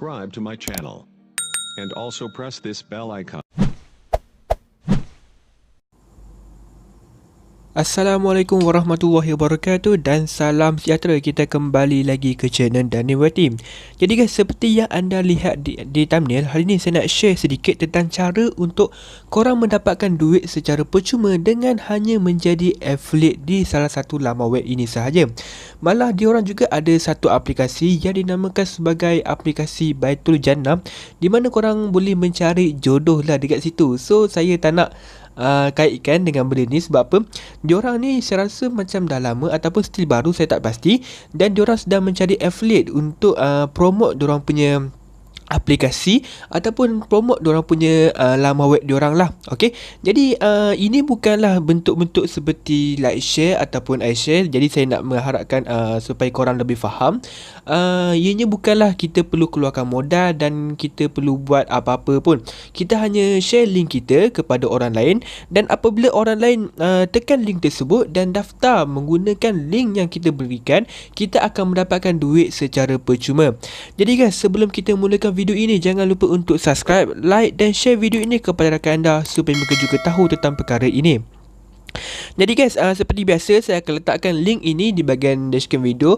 subscribe to my channel. And also press this bell icon. Assalamualaikum warahmatullahi wabarakatuh dan salam sejahtera. Kita kembali lagi ke channel Daniel Team. Jadi guys, seperti yang anda lihat di thumbnail, hari ini saya nak share sedikit tentang cara untuk korang mendapatkan duit secara percuma dengan hanya menjadi affiliate di salah satu laman web ini sahaja. Malah diorang juga ada satu aplikasi yang dinamakan sebagai aplikasi Baitul Jannah, di mana korang boleh mencari jodoh lah dekat situ. So saya tak nak kaitkan dengan benda ni sebab apa? Diorang ni saya rasa macam dah lama ataupun still baru, saya tak pasti, dan diorang sedang mencari affiliate untuk promote diorang punya aplikasi ataupun promote diorang punya laman web diorang lah. Okey. Jadi ini bukanlah bentuk-bentuk seperti like share ataupun I share. Jadi saya nak mengharapkan supaya korang lebih faham. Ianya bukanlah kita perlu keluarkan modal dan kita perlu buat apa-apa pun. Kita hanya share link kita kepada orang lain, dan apabila orang lain tekan link tersebut dan daftar menggunakan link yang kita berikan, kita akan mendapatkan duit secara percuma. Jadi guys, sebelum kita mulakan video ini, jangan lupa untuk subscribe, like dan share video ini kepada rakan anda supaya mereka juga tahu tentang perkara ini. Jadi guys, seperti biasa saya akan letakkan link ini di bahagian description video,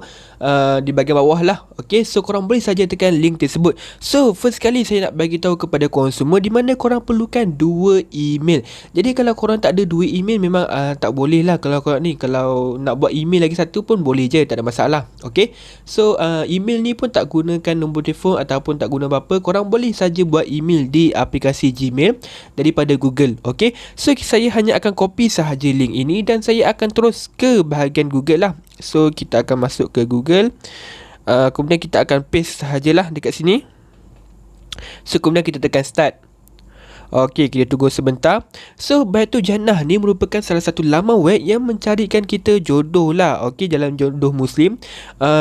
di bahagian bawah lah. Okay, so korang boleh saja tekan link tersebut. So first kali saya nak bagi tahu kepada korang semua di mana korang perlukan 2 email. Jadi kalau korang tak ada 2 email, memang tak boleh lah. Kalau korang ni, kalau nak buat email lagi satu pun boleh je, tak ada masalah. Okay, so email ni pun tak gunakan nombor telefon ataupun tak guna apa-apa. Korang boleh saja buat email di aplikasi Gmail daripada Google. Okay, so saya hanya akan copy sahaja link ini dan saya akan terus ke bahagian Google lah. So kita akan masuk ke Google, kemudian kita akan paste sahajalah dekat sini. So kemudian kita tekan start. Okey, kita tunggu sebentar. So Baitul Jannah ni merupakan salah satu laman web yang mencarikan kita jodoh lah. Okey, dalam jodoh Muslim.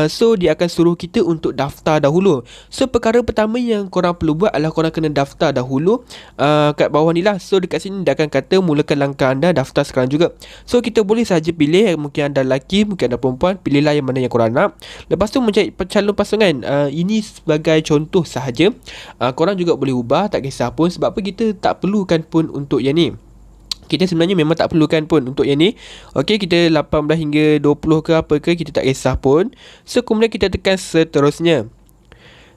So dia akan suruh kita untuk daftar dahulu. So perkara pertama yang korang perlu buat adalah korang kena daftar dahulu kat bawah ni lah. So dekat sini dia akan kata mulakan langkah anda, daftar sekarang juga. So kita boleh saja pilih, mungkin anda lelaki, mungkin anda perempuan, pilihlah yang mana yang korang nak. Lepas tu mencari calon pasangan. Ini sebagai contoh sahaja. Korang juga boleh ubah, tak kisah pun. Sebab apa kita tak perlukan pun untuk yang ni. Kita sebenarnya memang tak perlukan pun untuk yang ni. Okey, kita 18 hingga 20 ke apa ke, kita tak kisah pun. So kemudian kita tekan seterusnya.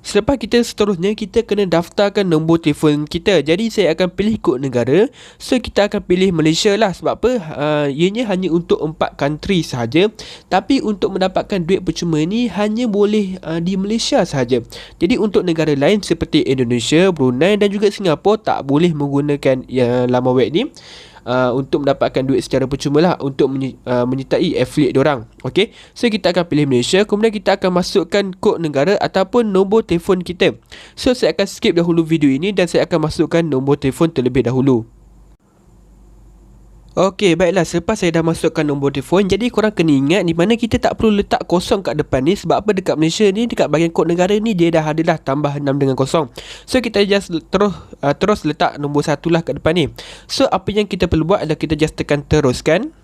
Selepas kita seterusnya, kita kena daftarkan nombor telefon kita. Jadi saya akan pilih kod negara. So kita akan pilih Malaysia lah. Sebab apa? Ianya hanya untuk 4 country sahaja. Tapi untuk mendapatkan duit percuma ni hanya boleh di Malaysia sahaja. Jadi untuk negara lain seperti Indonesia, Brunei dan juga Singapura tak boleh menggunakan laman web ni untuk mendapatkan duit secara percuma lah, untuk menyertai affiliate diorang. Okay, so kita akan pilih Malaysia, kemudian kita akan masukkan kod negara ataupun nombor telefon kita. So saya akan skip dahulu video ini dan saya akan masukkan nombor telefon terlebih dahulu. Okey, baiklah, selepas saya dah masukkan nombor telefon, jadi korang kena ingat di mana kita tak perlu letak kosong kat depan ni. Sebab apa? Dekat Malaysia ni, dekat bahagian kod negara ni, dia dah ada dah tambah 6 dengan kosong. So kita just terus letak nombor 1 lah kat depan ni. So apa yang kita perlu buat adalah kita just tekan teruskan.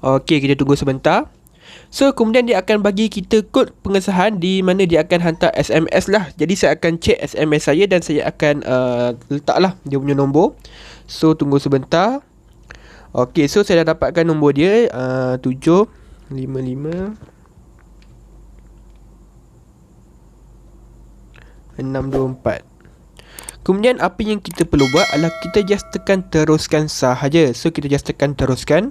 Okey, kita tunggu sebentar. So kemudian dia akan bagi kita kod pengesahan di mana dia akan hantar SMS lah. Jadi saya akan check SMS saya dan saya akan letaklah dia punya nombor. So tunggu sebentar. Okey, so saya dah dapatkan nombor dia, 755 624. Kemudian apa yang kita perlu buat adalah kita just tekan teruskan sahaja. So kita just tekan teruskan.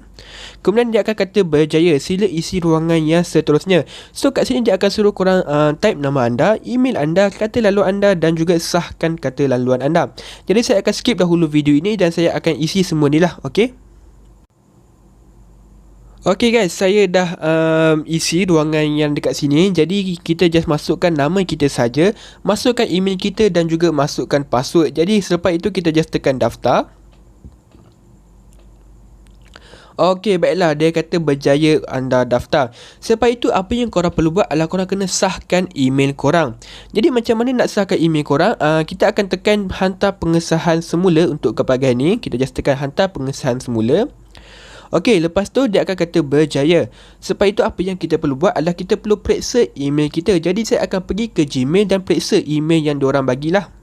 Kemudian dia akan kata berjaya, sila isi ruangan yang seterusnya. So kat sini dia akan suruh korang type nama anda, email anda, kata laluan anda dan juga sahkan kata laluan anda. Jadi saya akan skip dahulu video ini dan saya akan isi semua ni lah. Okey. Okey guys, saya dah isi ruangan yang dekat sini. Jadi kita just masukkan nama kita saja, masukkan email kita dan juga masukkan password. Jadi selepas itu kita just tekan daftar. Okey, baiklah, dia kata berjaya anda daftar. Selepas itu apa yang korang perlu buat adalah korang kena sahkan email korang. Jadi macam mana nak sahkan email korang? Kita akan tekan hantar pengesahan semula untuk ke bahagian ni. Kita just tekan hantar pengesahan semula. Okey, lepas tu dia akan kata berjaya. Sebab itu apa yang kita perlu buat adalah kita perlu periksa email kita. Jadi saya akan pergi ke Gmail dan periksa email yang diorang bagilah.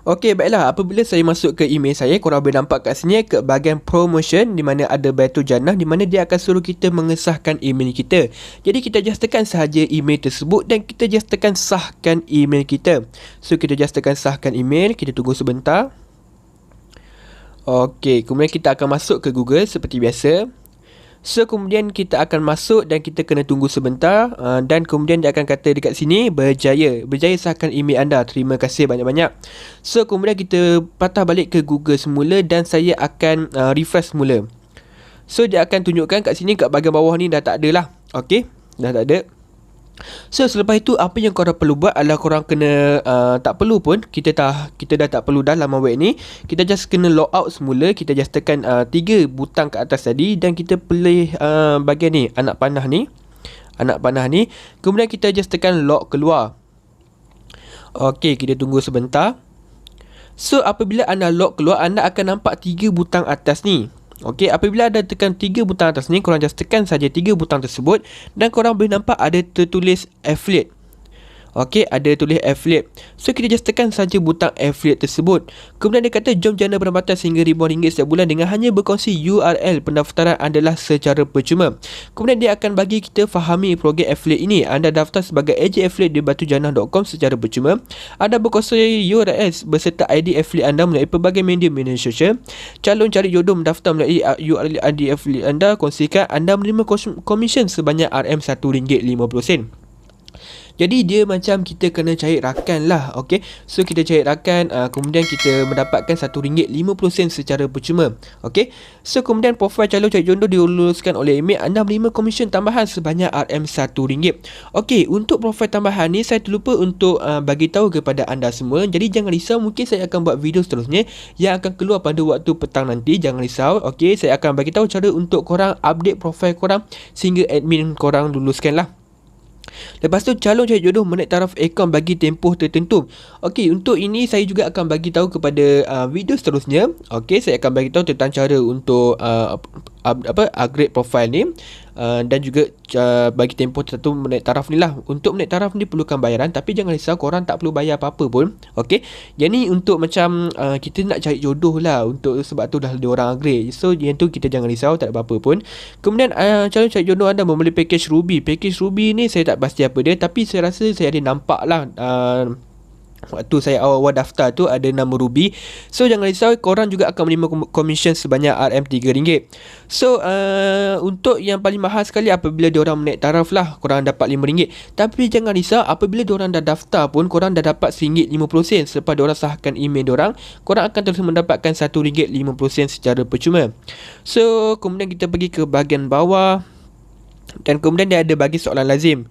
Okey, baiklah. Apabila saya masuk ke email saya, korang boleh nampak kat sini ke bahagian promotion di mana ada batu jannah di mana dia akan suruh kita mengesahkan email kita. Jadi kita just tekan sahaja email tersebut dan kita just tekan sahkan email kita. So kita just tekan sahkan email, kita tunggu sebentar. Okey, kemudian kita akan masuk ke Google seperti biasa. So kemudian kita akan masuk dan kita kena tunggu sebentar, dan kemudian dia akan kata dekat sini berjaya sahkan email anda, terima kasih banyak-banyak. So kemudian kita patah balik ke Google semula dan saya akan refresh semula. So dia akan tunjukkan kat sini kat bahagian bawah ni dah tak ada lah. Okey, dah tak ada. So selepas itu apa yang korang perlu buat adalah korang kena tak perlu pun kita dah tak perlu dah laman web ni. Kita just kena log out semula. Kita just tekan 3 butang ke atas tadi dan kita pilih bahagian ni, anak panah ni. Kemudian kita just tekan log keluar. Okey, kita tunggu sebentar. So apabila anda log keluar, anda akan nampak 3 butang atas ni. Okey, apabila ada tekan 3 butang atas ni, korang just tekan saja 3 butang tersebut dan korang boleh nampak ada tertulis affiliate. Okey, ada tulis affiliate. So kita just tekan saja butang affiliate tersebut. Kemudian dia kata jom jana pendapatan sehingga ribuan ringgit setiap bulan dengan hanya berkongsi URL pendaftaran adalah secara percuma. Kemudian dia akan bagi kita fahami program affiliate ini. Anda daftar sebagai ejen affiliate di batujannah.com secara percuma. Anda berkongsi URL beserta ID affiliate anda melalui pelbagai media sosial. Calon cari jodoh mendaftar melalui URL ID affiliate anda. Kongsikan anda menerima komisen sebanyak RM1.50. Jadi dia macam kita kena cari rakan lah. Okay, so kita cari rakan, kemudian kita mendapatkan RM1.50 secara percuma. Okay, so kemudian profil calon cari jodoh diluluskan oleh email, anda menerima komisen tambahan sebanyak RM1. Okay, untuk profil tambahan ni saya terlupa untuk bagi tahu kepada anda semua. Jadi jangan risau, mungkin saya akan buat video seterusnya yang akan keluar pada waktu petang nanti. Jangan risau. Okay, saya akan bagi tahu cara untuk korang update profil korang sehingga admin korang luluskan lah. Lepas tu calon cari jodoh menaik taraf akaun bagi tempoh tertentu. Okey, untuk ini saya juga akan bagi tahu kepada video seterusnya. Okey, saya akan bagi tahu tentang cara untuk upgrade profile ni, dan juga bagi tempoh tertentu menaik taraf ni lah. Untuk menaik taraf ni perlukan bayaran, tapi jangan risau, korang tak perlu bayar apa-apa pun. Okey, jadi untuk macam kita nak cari jodoh lah, untuk sebab tu dah ada orang upgrade. So yang tu kita jangan risau, tak ada apa-apa pun. Kemudian calon cari jodoh anda membeli package Ruby. Package Ruby ni saya tak pasti apa dia, tapi saya rasa saya ada nampak lah waktu saya awal-awal daftar tu ada nama Ruby. So jangan risau, korang juga akan menerima komisen sebanyak RM3. So untuk yang paling mahal sekali apabila diorang menaik taraf lah, korang dapat RM5. Tapi jangan risau, apabila diorang dah daftar pun korang dah dapat RM1.50. Selepas diorang sahkan email diorang, korang akan terus mendapatkan RM1.50 secara percuma. So kemudian kita pergi ke bahagian bawah dan kemudian dia ada bagi soalan lazim.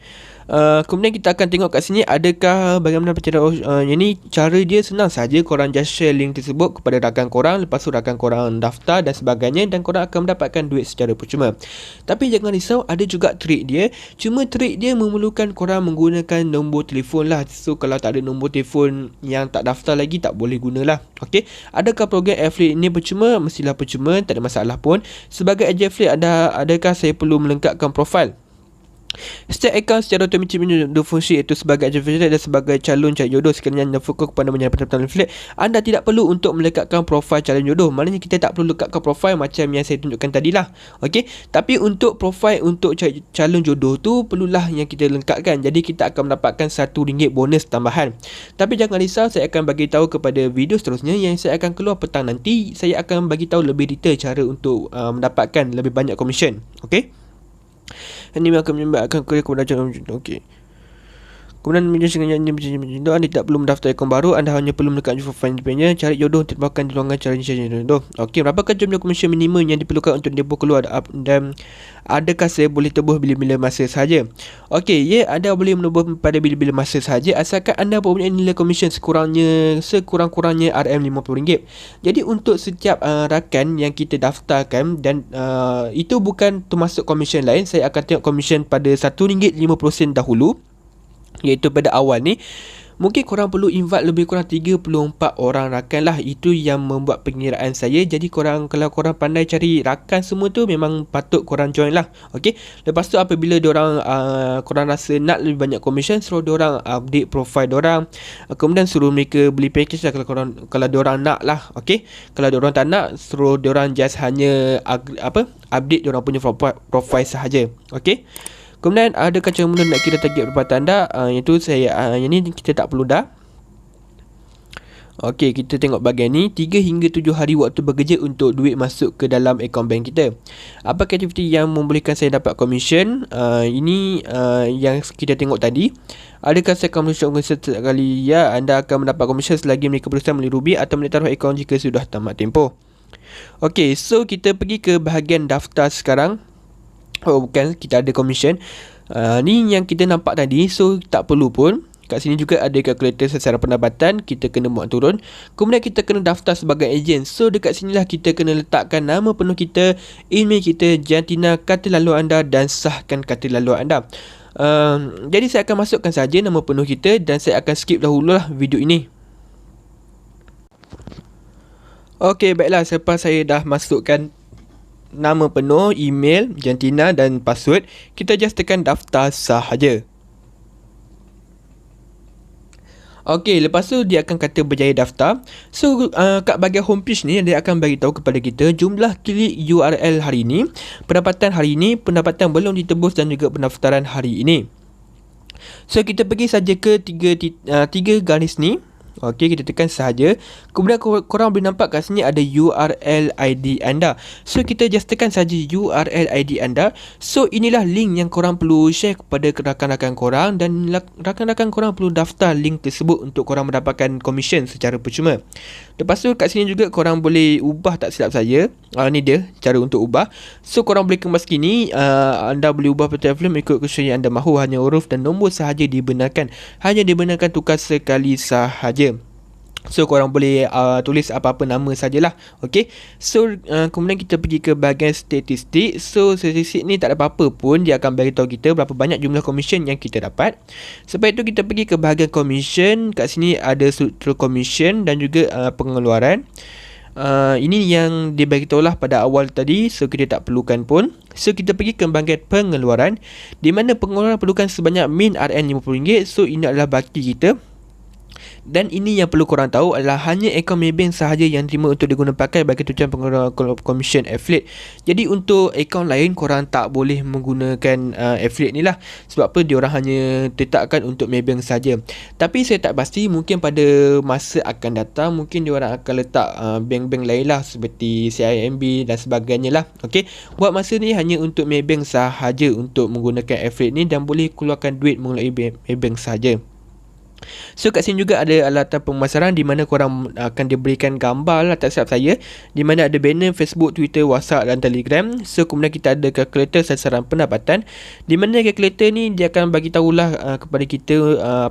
Kemudian kita akan tengok kat sini adakah bagaimana cara ini. Cara dia senang saja, korang just share link tersebut kepada rakan korang, lepas tu rakan korang daftar dan sebagainya, dan korang akan mendapatkan duit secara percuma. Tapi jangan risau, ada juga trik dia. Cuma trik dia memerlukan korang menggunakan nombor telefon lah. So kalau tak ada nombor telefon yang tak daftar lagi, tak boleh gunalah. Okey, adakah program affiliate ini percuma? Mestilah percuma, tak ada masalah pun. Sebagai ejen affiliate, adakah saya perlu melengkapkan profil? Setiap akaun secara otomatik menyusun fungsi iaitu sebagai ejen affiliate dan sebagai calon cari jodoh. Sekiranya anda fokus kepada menyerang pendapatan affiliate, anda tidak perlu untuk melekatkan profil calon jodoh. Maknanya kita tak perlu lekatkan profil macam yang saya tunjukkan tadilah. Okey, tapi untuk profil untuk calon jodoh tu perlulah yang kita lengkapkan. Jadi kita akan mendapatkan RM1 bonus tambahan. Tapi jangan risau, saya akan bagi tahu kepada video seterusnya yang saya akan keluar petang nanti. Saya akan bagi tahu lebih detail cara untuk mendapatkan lebih banyak komisen. Okey, ini akan menyebabkan kerja kepada calon jodoh. Okey. Kemudian menjelaskan jodoh, anda tidak perlu mendaftar akaun baru, anda hanya perlu menekan profil independen, cari jodoh untuk dapatkan di ruangan cara cari jodoh. Okey, berapakah jumlah komisen minimum yang diperlukan untuk tempoh keluar, dan adakah saya boleh tebus bila-bila masa sahaja? Okey, ya, anda boleh menebus pada bila-bila masa sahaja asalkan anda mempunyai nilai komisen sekurang-kurangnya RM50. Jadi untuk setiap rakan yang kita daftarkan, dan itu bukan termasuk komisen lain, saya akan tengok komisen pada RM1.50 dahulu, iaitu pada awal ni. Mungkin korang perlu invite lebih kurang 34 orang rakan lah. Itu yang membuat pengiraan saya. Jadi kalau korang pandai cari rakan semua tu, memang patut korang join lah. Okay, lepas tu apabila korang rasa nak lebih banyak commission, suruh diorang update profile diorang. Kemudian suruh mereka beli package lah kalau diorang nak lah. Okay, kalau diorang tak nak, suruh diorang just hanya update diorang punya profile sahaja. Okay, kemudian adakah cara mudah nak kira target pendapatan anda? Itu yang ni kita tak perlu dah. Okey, kita tengok bahagian ni 3 hingga 7 hari waktu bekerja untuk duit masuk ke dalam akaun bank kita. Apakah aktiviti yang membolehkan saya dapat komisen? Ini yang kita tengok tadi. Adakah saya akan menyusun setiap kali? Ya, anda akan mendapat komisen selagi mereka berusaha membeli rubi atau menaruh akaun jika sudah tamat tempoh. Okey, so kita pergi ke bahagian daftar sekarang. Oh bukan, kita ada commission. Ni yang kita nampak tadi. So tak perlu pun. Kat sini juga ada kalkulator secara pendapatan. Kita kena buat turun. Kemudian kita kena daftar sebagai ejen. So dekat sinilah kita kena letakkan nama penuh kita, email kita, jantina, kata lalu anda dan sahkan kata lalu anda. Jadi saya akan masukkan saja nama penuh kita dan saya akan skip dahululah video ini. Okey, baiklah, selepas saya dah masukkan nama penuh, email, jantina dan password, kita just tekan daftar sahaja. Okey, lepas tu dia akan kata berjaya daftar. So kat bahagian homepage ni dia akan bagi tahu kepada kita jumlah klik URL hari ini, pendapatan hari ini, pendapatan belum ditebus dan juga pendaftaran hari ini. So kita pergi saja ke tiga garis ni. Okey, kita tekan sahaja. Kemudian korang boleh nampak kat sini ada URL ID anda. So kita just tekan saja URL ID anda. So inilah link yang korang perlu share kepada rakan-rakan korang, dan rakan-rakan korang perlu daftar link tersebut untuk korang mendapatkan komisen secara percuma. Lepas tu kat sini juga korang boleh ubah, tak silap saya. Ni dia cara untuk ubah. So korang boleh kemas gini. Anda boleh ubah telefon mengikut kesesuaian yang anda mahu. Hanya huruf dan nombor sahaja dibenarkan. Hanya dibenarkan tukar sekali sahaja. So korang boleh tulis apa-apa nama sajalah. Okay, so kemudian kita pergi ke bahagian statistik. So statistik ni tak ada apa-apa pun, dia akan beritahu kita berapa banyak jumlah komisen yang kita dapat. Sebab itu kita pergi ke bahagian komisen. Kat sini ada struktur komisen dan juga pengeluaran. Ini yang dia beritahu lah pada awal tadi. So kita tak perlukan pun. So kita pergi ke bahagian pengeluaran, di mana pengeluaran perlukan sebanyak min RM50. So ini adalah baki kita. Dan ini yang perlu korang tahu adalah hanya akaun Maybank sahaja yang terima untuk diguna pakai bagi tujuan pengeluaran komisen affiliate. Jadi untuk akaun lain korang tak boleh menggunakan affiliate ni lah. Sebab apa, diorang hanya tetapkan untuk Maybank sahaja. Tapi saya tak pasti, mungkin pada masa akan datang mungkin diorang akan letak bank-bank lain lah, seperti CIMB dan sebagainya lah. Okay, buat masa ni hanya untuk Maybank sahaja untuk menggunakan affiliate ni, dan boleh keluarkan duit melalui Maybank sahaja. So kat sini juga ada alatan pemasaran, di mana korang akan diberikan gambar lah, tak silap saya, di mana ada banner Facebook, Twitter, WhatsApp dan Telegram. So kemudian kita ada kalkulator sasaran pendapatan, di mana kalkulator ni dia akan bagi tahulah kepada kita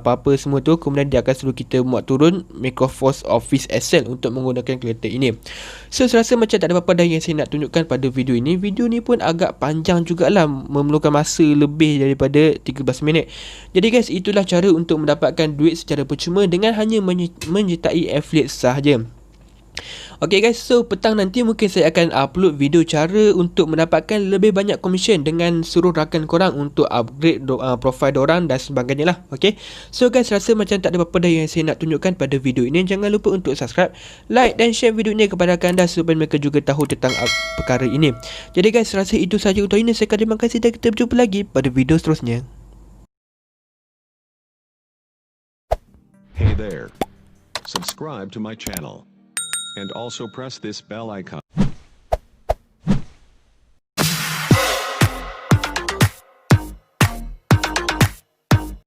apa-apa semua tu. Kemudian dia akan suruh kita buat turun Microsoft Office Excel untuk menggunakan kalkulator ini. So saya rasa macam tak ada apa-apa dah yang saya nak tunjukkan pada video ini. Video ni pun agak panjang jugalah, memerlukan masa lebih daripada 13 minit. Jadi guys, itulah cara untuk mendapatkan duit secara percuma dengan hanya menyertai affiliate sahaja. Okay guys, so petang nanti mungkin saya akan upload video cara untuk mendapatkan lebih banyak komisen dengan suruh rakan korang untuk upgrade profile dorang dan sebagainya lah. Okay, so guys, rasa macam tak ada apa-apa dah yang saya nak tunjukkan pada video ini. Jangan lupa untuk subscribe, like dan share video ini kepada rakan anda supaya mereka juga tahu tentang perkara ini. Jadi guys, rasa itu sahaja untuk ini. Saya terima kasih dan kita berjumpa lagi pada video seterusnya. Hey there. Subscribe to my channel. And also press this bell icon.